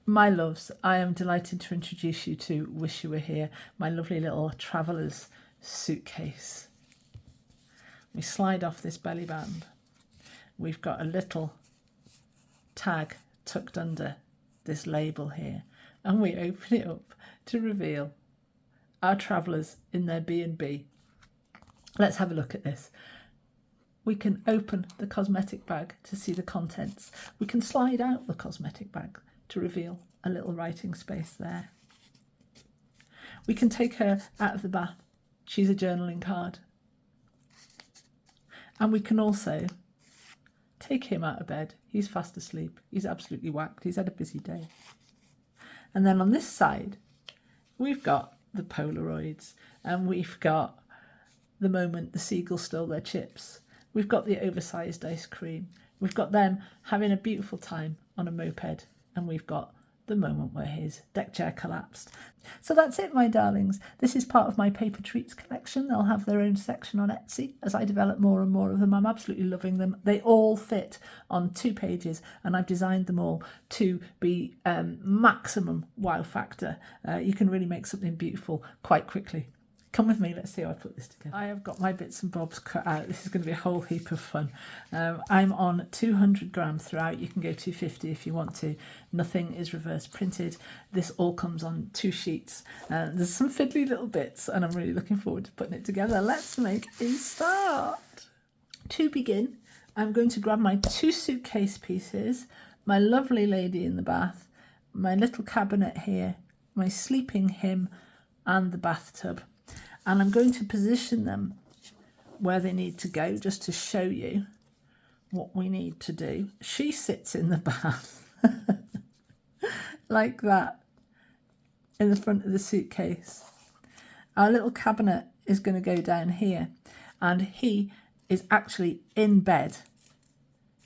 My loves, I am delighted to introduce you to Wish You Were Here, my lovely little traveller's suitcase. We slide off this belly band. We've got a little tag tucked under this label here, and we open it up to reveal our travellers in their B&B. Let's have a look at this. We can open the cosmetic bag to see the contents. We can slide out the cosmetic bag to reveal a little writing space there. We can take her out of the bath. She's a journaling card. And we can also take him out of bed. He's fast asleep. He's absolutely whacked. He's had a busy day. And then on this side, we've got the Polaroids, and we've got the moment the seagulls stole their chips. We've got the oversized ice cream. We've got them having a beautiful time on a moped, and we've got the moment where his deck chair collapsed. So that's it, my darlings. This is part of my paper treats collection. They'll have their own section on Etsy as I develop more and more of them. I'm absolutely loving them. They all fit on 2 pages, and I've designed them all to be maximum wow factor. You can really make something beautiful quite quickly. Come with me, let's see how I put this together. I have got my bits and bobs cut out. This is going to be a whole heap of fun. I'm on 200 grams throughout. You can go 250 if you want to. Nothing is reverse printed. This all comes on 2 sheets. There's some fiddly little bits, and I'm really looking forward to putting it together. Let's make a start. To begin, I'm going to grab my 2 suitcase pieces, my lovely lady in the bath, my little cabinet here, my sleeping him, and the bathtub. And I'm going to position them where they need to go, just to show you what we need to do. She sits in the bath like that in the front of the suitcase. Our little cabinet is going to go down here, and he is actually in bed,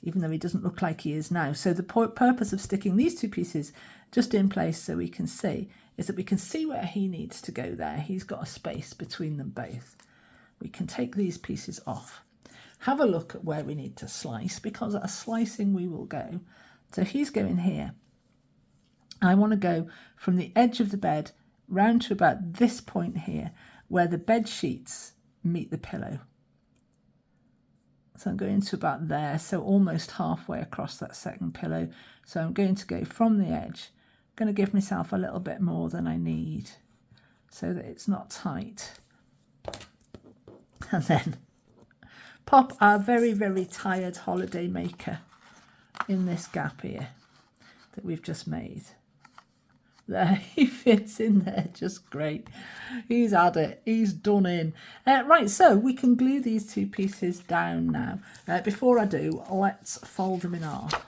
even though he doesn't look like he is now. So the purpose of sticking these 2 pieces just in place so we can see is that we can see where he needs to go there. He's got a space between them both. We can take these pieces off. Have a look at where we need to slice, because at a slicing we will go. So he's going here. I want to go from the edge of the bed round to about this point here, where the bed sheets meet the pillow. So I'm going to about there, so almost halfway across that second pillow. So I'm going to go from the edge. Going to give myself a little bit more than I need so that it's not tight. And then pop our very, very tired holiday maker in this gap here that we've just made. There, he fits in there just great. He's had it. He's done in. Right, so we can glue these 2 pieces down now. Before I do, let's fold them in half.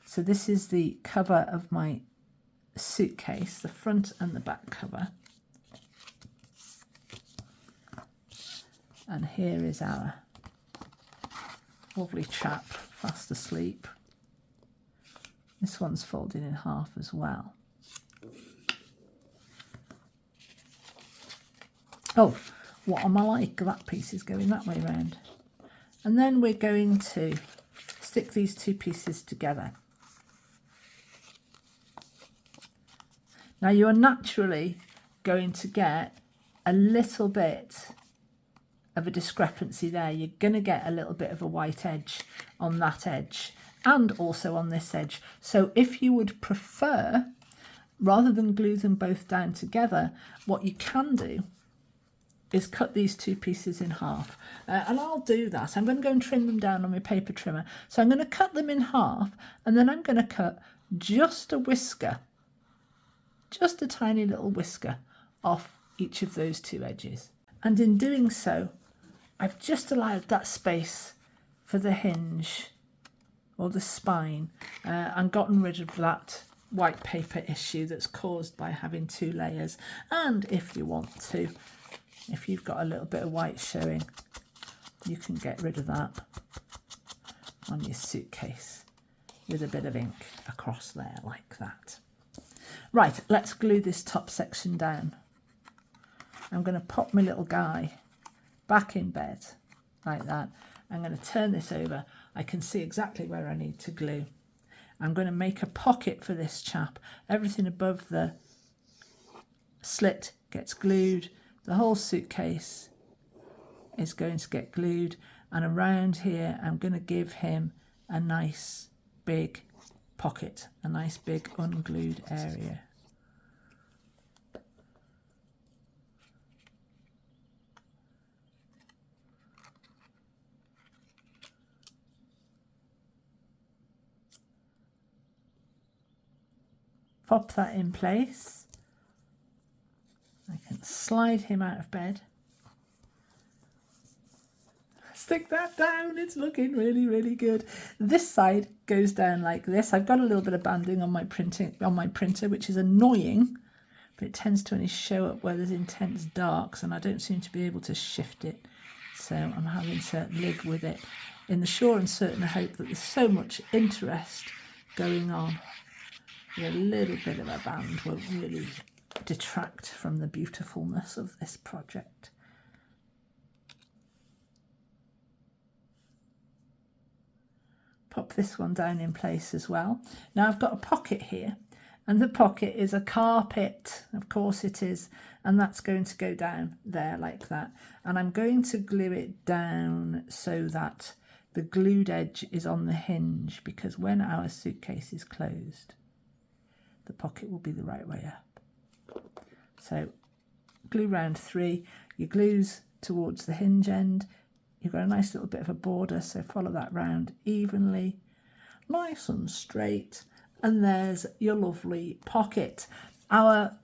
So this is the cover of my suitcase, the front and the back cover. And here is our lovely chap, fast asleep. This one's folded in half as well. Oh, what am I like? That piece is going that way round. And then we're going to stick these 2 pieces together. Now you are naturally going to get a little bit of a discrepancy there. You're going to get a little bit of a white edge on that edge and also on this edge. So if you would prefer, rather than glue them both down together, what you can do is cut these 2 pieces in half. And I'll do that. I'm going to go and trim them down on my paper trimmer. So I'm going to cut them in half, and then I'm going to cut just a whisker, just a tiny little whisker off each of those 2 edges. And in doing so, I've just allowed that space for the hinge or the spine and gotten rid of that white paper issue that's caused by having 2 layers. And if you want to, if you've got a little bit of white showing, you can get rid of that on your suitcase with a bit of ink across there like that. Right, let's glue this top section down. I'm going to pop my little guy back in bed like that. I'm going to turn this over. I can see exactly where I need to glue. I'm going to make a pocket for this chap. Everything above the slit gets glued. The whole suitcase is going to get glued, and around here I'm going to give him a nice big pocket, a nice big unglued area. Pop that in place. I can slide him out of bed. Stick that down. It's looking really, really good. This side goes down like this. I've got a little bit of banding on my printer, which is annoying, but it tends to only show up where there's intense darks, and I don't seem to be able to shift it. So I'm having to live with it in the sure and certain hope that there's so much interest going on. A little bit of a band will really detract from the beautifulness of this project. Pop this one down in place as well. Now I've got a pocket here, and the pocket is a carpet, of course it is, and that's going to go down there like that. And I'm going to glue it down so that the glued edge is on the hinge, because when our suitcase is closed, the pocket will be the right way up. So glue round 3, your glues towards the hinge end. You've got a nice little bit of a border, so follow that round evenly, nice and straight, and there's your lovely pocket. Our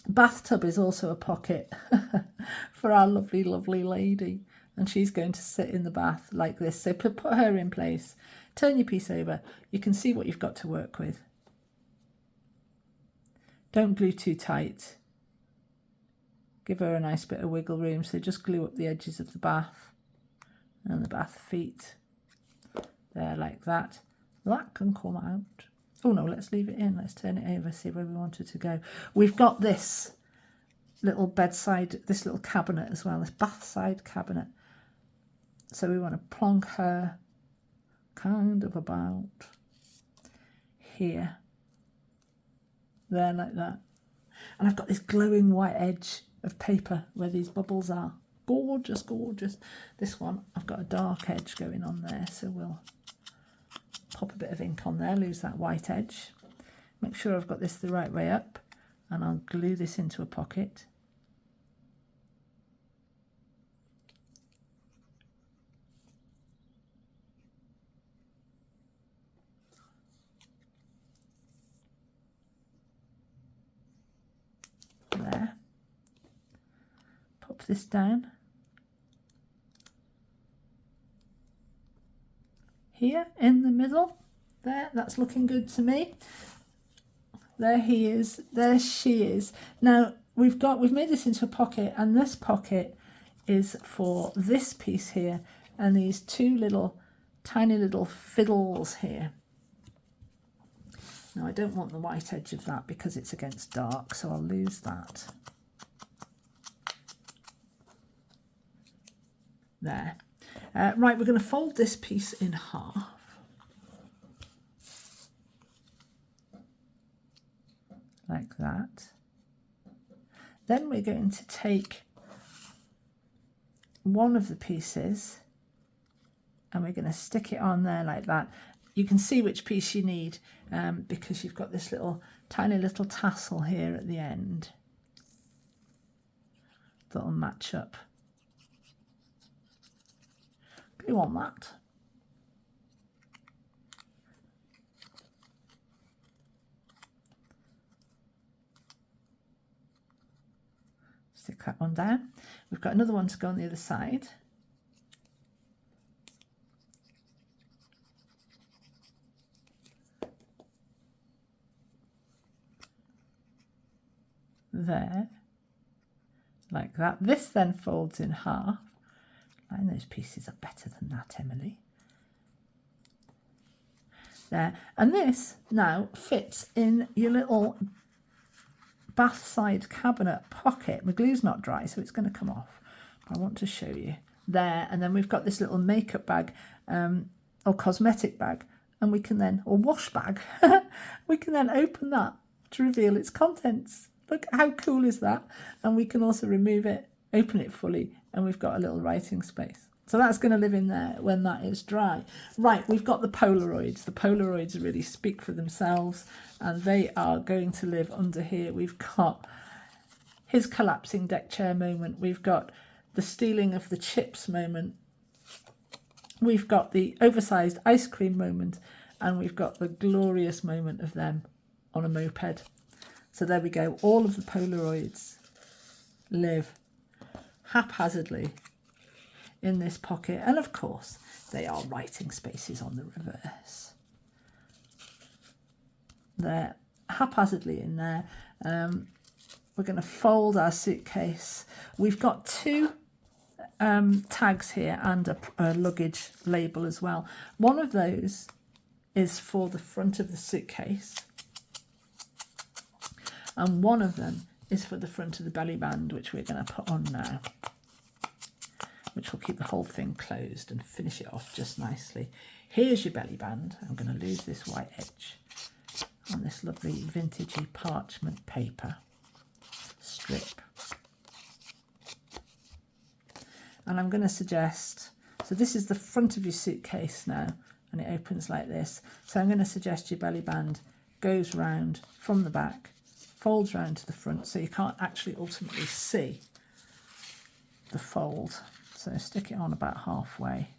bathtub is also a pocket for our lovely, lovely lady, and she's going to sit in the bath like this. So put her in place, turn your piece over, you can see what you've got to work with. Don't glue too tight. Give her a nice bit of wiggle room, so just glue up the edges of the bath and the bath feet. There, like that. That can come out. Oh no, let's leave it in. Let's turn it over, see where we want it to go. We've got this little bedside, this little cabinet as well, this bathside cabinet. So we want to plonk her kind of about here. There, like that. And I've got this glowing white edge of paper where these bubbles are. Gorgeous, gorgeous. This one, I've got a dark edge going on there, so we'll pop a bit of ink on there, lose that white edge. Make sure I've got this the right way up, and I'll glue this into a pocket. There. Pop this down. Here in the middle. There, that's looking good to me. There he is. There she is. Now we've made this into a pocket, and this pocket is for this piece here and these two little tiny little fiddles here. Now I don't want the white edge of that because it's against dark, so I'll lose that. There. Right, we're going to fold this piece in half. Like that. Then we're going to take one of the pieces and we're going to stick it on there like that. You can see which piece you need because you've got this little tiny little tassel here at the end that'll match up. Glue on that. Stick that one down. We've got another one to go on the other side. There, like that. This then folds in half. And those pieces are better than that, Emily. There, and this now fits in your little bathside cabinet pocket. My glue's not dry, so it's going to come off. I want to show you there. And then we've got this little makeup bag or cosmetic bag and we can then, or wash bag, we can then open that to reveal its contents. Look, how cool is that? And we can also remove it, open it fully, and we've got a little writing space. So that's going to live in there when that is dry. Right, we've got the Polaroids. The Polaroids really speak for themselves, and they are going to live under here. We've got his collapsing deck chair moment. We've got the stealing of the chips moment. We've got the oversized ice cream moment, and we've got the glorious moment of them on a moped. So there we go. All of the Polaroids live haphazardly in this pocket, and of course they are writing spaces on the reverse. They're haphazardly in there. We're going to fold our suitcase. We've got two tags here and a luggage label as well. One of those is for the front of the suitcase, and one of them is for the front of the belly band, which we're going to put on now, which will keep the whole thing closed and finish it off just nicely. Here's your belly band. I'm going to lose this white edge on this lovely vintagey parchment paper strip. And I'm going to suggest, so this is the front of your suitcase now, and it opens like this. So I'm going to suggest your belly band goes round from the back, folds round to the front, so you can't actually ultimately see the fold. So stick it on about halfway.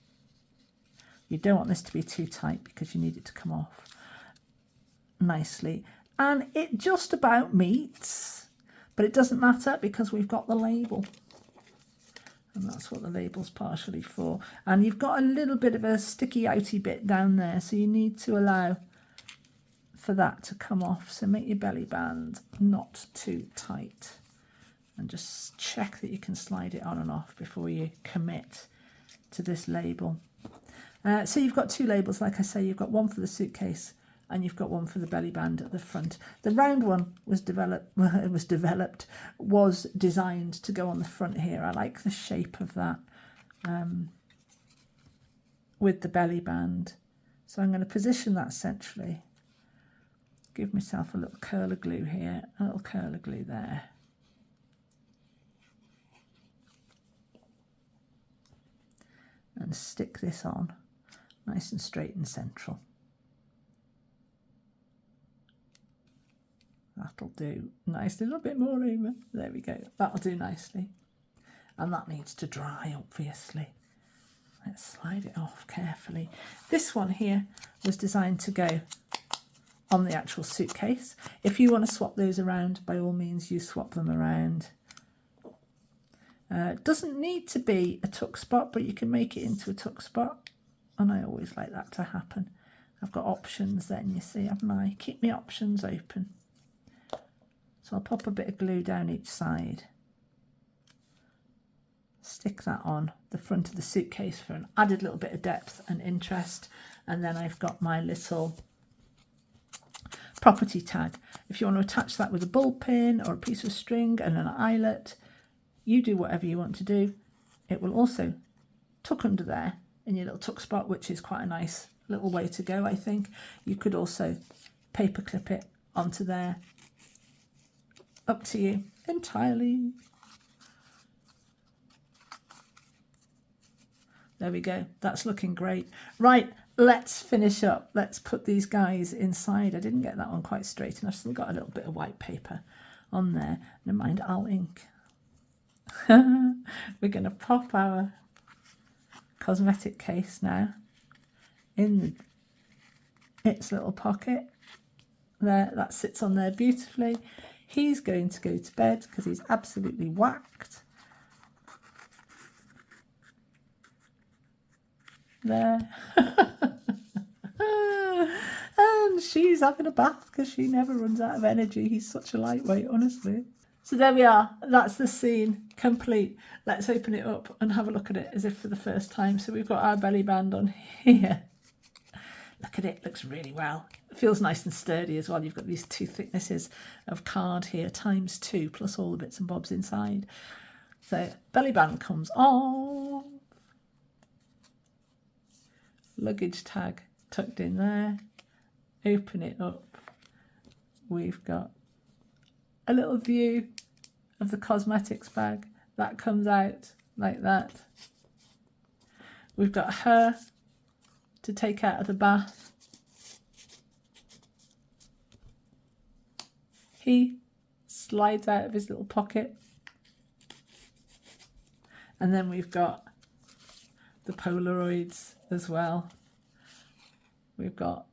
You don't want this to be too tight because you need it to come off nicely. And it just about meets, but it doesn't matter because we've got the label. And that's what the label's partially for. And you've got a little bit of a sticky outy bit down there, so you need to allow for that to come off. So make your belly band not too tight. And just check that you can slide it on and off before you commit to this label. So you've got two labels, like I say. You've got one for the suitcase and you've got one for the belly band at the front. The round one was designed to go on the front here. I like the shape of that with the belly band. So I'm going to position that centrally. Give myself a little curl of glue here, a little curl of glue there. And stick this on nice and straight and central. That'll do. Nice, a little bit more over. There we go. That'll do nicely. And that needs to dry, obviously. Let's slide it off carefully. This one here was designed to go on the actual suitcase. If you want to swap those around, by all means, you swap them around. Doesn't need to be a tuck spot, but you can make it into a tuck spot, and I always like that to happen. I've got options then, you see, haven't I? Keep my options open. So I'll pop a bit of glue down each side, stick that on the front of the suitcase for an added little bit of depth and interest, and then I've got my little property tag. If you want to attach that with a ball pin or a piece of string and an eyelet, you do whatever you want to do. It will also tuck under there in your little tuck spot, which is quite a nice little way to go, I think. You could also paper clip it onto there. Up to you entirely. There we go. That's looking great. Right, let's finish up. Let's put these guys inside. I didn't get that one quite straight, and I've still got a little bit of white paper on there. Never mind, I'll ink. We're going to pop our cosmetic case now in its little pocket. There, that sits on there beautifully. He's going to go to bed because he's absolutely whacked. There. And she's having a bath because she never runs out of energy. He's such a lightweight, honestly. So there we are. That's the scene complete. Let's open it up and have a look at it as if for the first time. So we've got our belly band on here. Look at it. Looks really well. It feels nice and sturdy as well. You've got these two thicknesses of card here, ×2, plus all the bits and bobs inside. So belly band comes on. Luggage tag tucked in there. Open it up. We've got a little view of the cosmetics bag. That comes out like that. We've got her to take out of the bath. He slides out of his little pocket. And then we've got the Polaroids as well. We've got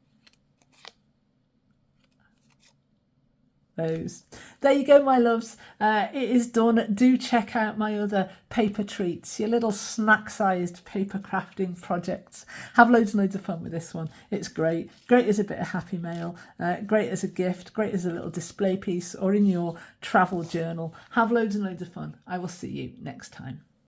those. There you go, my loves. It is done. Do check out my other paper treats, your little snack-sized paper crafting projects. Have loads and loads of fun with this one. It's great. Great as a bit of happy mail. Great as a gift. Great as a little display piece or in your travel journal. Have loads and loads of fun. I will see you next time.